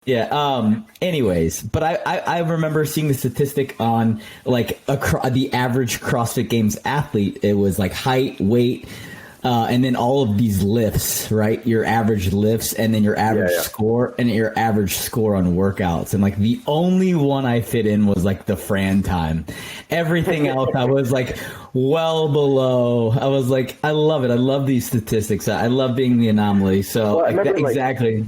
Yeah. Anyways, but I remember seeing the statistic on like the average CrossFit Games athlete. It was like height, weight, and then all of these lifts, right? Your average lifts, and then your average score, and your average score on workouts. And like the only one I fit in was like the Fran time. Everything else, I was like well below. I was like, I love it. I love these statistics. I love being the anomaly. So well, exactly.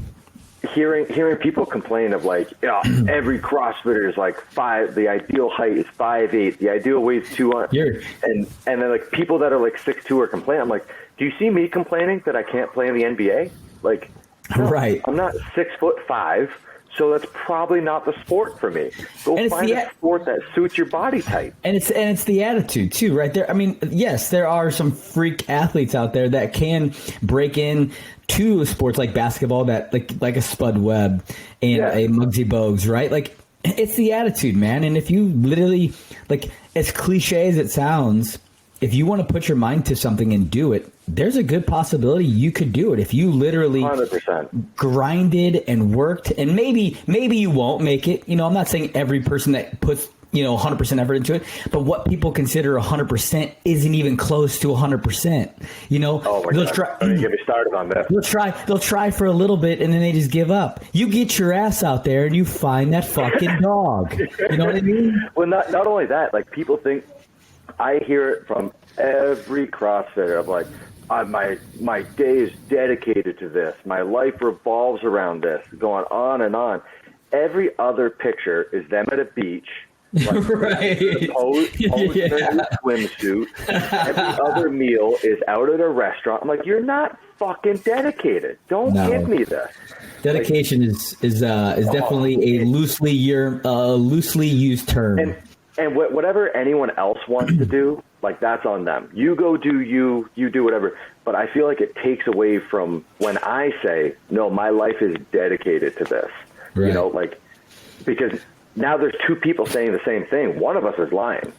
Hearing people complain of like, every CrossFitter is like the ideal height is 5'8", the ideal weight is 200, and then like people that are like 6'2" are complaining. I'm like, do you see me complaining that I can't play in the NBA? Like, no, right? I'm not 6'5", so that's probably not the sport for me. Go find a sport that suits your body type. And it's the attitude too, right there. I mean, yes, there are some freak athletes out there that can break in to sports like basketball, that like a Spud Webb and a Muggsy Bogues, right? Like, it's the attitude, man. And if you literally, like, as cliche as it sounds, if you want to put your mind to something and do it, there's a good possibility you could do it if you literally 100%. grinded and worked. And maybe you won't make it. You know, I'm not saying every person that puts 100% effort into it, but what people consider 100% isn't even close to 100%. You know, oh my God. Try. Don't get me started on that. They'll try for a little bit and then they just give up. You get your ass out there and you find that fucking dog. You know what I mean? Well, not only that, like people think, I hear it from every CrossFitter of like, my day is dedicated to this. My life revolves around this, going on and on. Every other picture is them at a beach. Like, right. In a swimsuit. Every other meal is out at a restaurant. I'm like, you're not fucking dedicated. Don't give me this. Dedication is definitely a loosely used term. And whatever anyone else wants to do, like, that's on them. You go do you do whatever. But I feel like it takes away from when I say, no, my life is dedicated to this. Right. You know, like, because now there's two people saying the same thing. One of us is lying,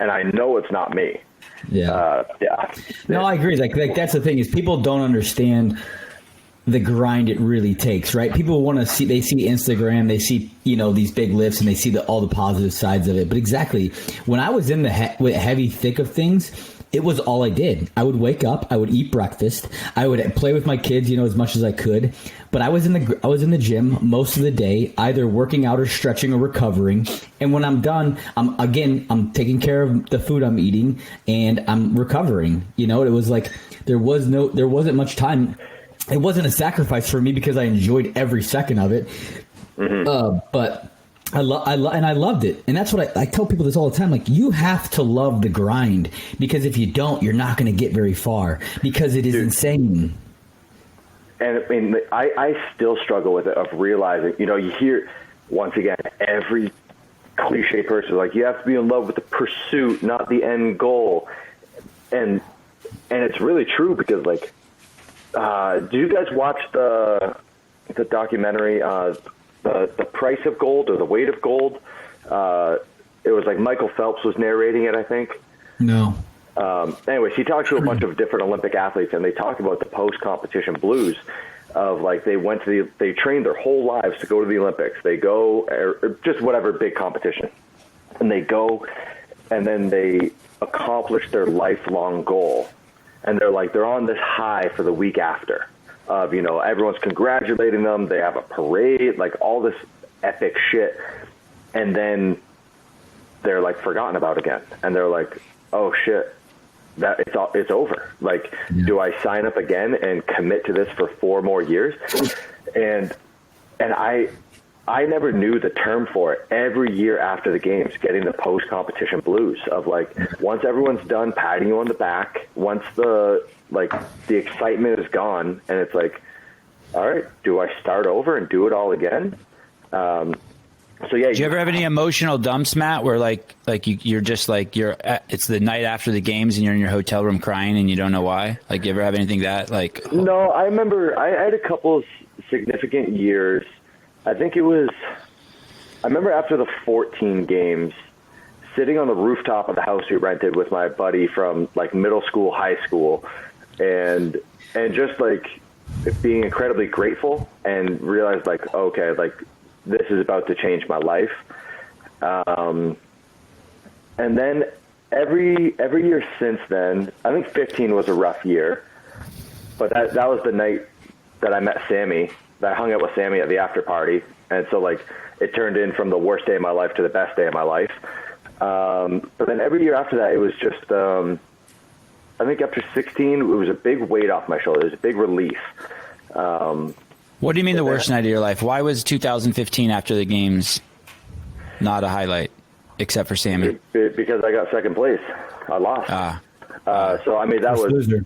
and I know it's not me. Yeah. No, I agree. Like that's the thing is people don't understand the grind it really takes, right? People want to see, they see Instagram, they see, these big lifts and they see all the positive sides of it. But exactly, when I was in the heavy thick of things, it was all I did. I would wake up, I would eat breakfast, I would play with my kids, as much as I could. But I was in the gym most of the day, either working out or stretching or recovering. And when I'm done, I'm taking care of the food I'm eating and I'm recovering. It was like there wasn't much time. It wasn't a sacrifice for me because I enjoyed every second of it. Mm-hmm. But I loved it. And that's what I tell people this all the time. Like, you have to love the grind, because if you don't, you're not going to get very far, because it is insane. And I mean, I still struggle with it, of realizing, you hear, once again, every cliche person, like, you have to be in love with the pursuit, not the end goal. And it's really true, because, like, do you guys watch the documentary, the price of gold, or the weight of gold? It was like Michael Phelps was narrating it, I think. No. Anyways, he talked to a bunch of different Olympic athletes, and they talked about the post-competition blues of, like, they trained their whole lives to go to the Olympics. They go, or just whatever big competition, and they go, and then they accomplish their lifelong goal. And they're on this high for the week after of, everyone's congratulating them. They have a parade, like all this epic shit. And then they're like forgotten about again. And they're like, oh shit, it's over. Like, do I sign up again and commit to this for 4 more years? And I never knew the term for it. Every year after the games, getting the post-competition blues of, like, once everyone's done patting you on the back, once the excitement is gone, and it's like, all right, do I start over and do it all again? So yeah. Do you ever have any emotional dumps, Matt, where you're just like it's the night after the games and you're in your hotel room crying and you don't know why? Like, you ever have anything that like? No, I remember I had a couple of significant years. I remember after the 14 games, sitting on the rooftop of the house we rented with my buddy from, like, middle school, high school, and just, like, being incredibly grateful and realized like, okay, like this is about to change my life. And then every year since then, I think 15 was a rough year, but that was the night that I met Sammy, that I hung out with Sammy at the after party. And so like it turned in from the worst day of my life to the best day of my life. But then every year after that, it was just, I think after 16, it was a big weight off my shoulders, a big relief. What do you mean the worst night of your life? Why was 2015 after the games not a highlight, except for Sammy? Because I got second place. I lost. So, I mean, that was... Loser.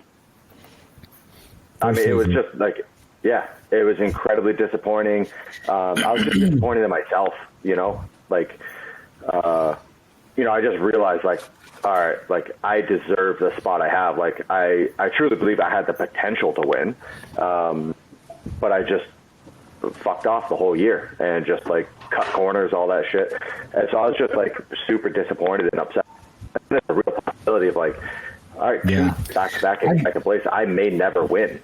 I mean, it was just like, yeah, it was incredibly disappointing. I was just disappointed in myself, you know? Like, you know, I just realized, like, all right, like, I deserve the spot I have. Like, I truly believe I had the potential to win, but I just fucked off the whole year and just, like, cut corners, all that shit. And so I was just, like, super disappointed and upset. And there's a real possibility of, like, all right, back in second place, I may never win.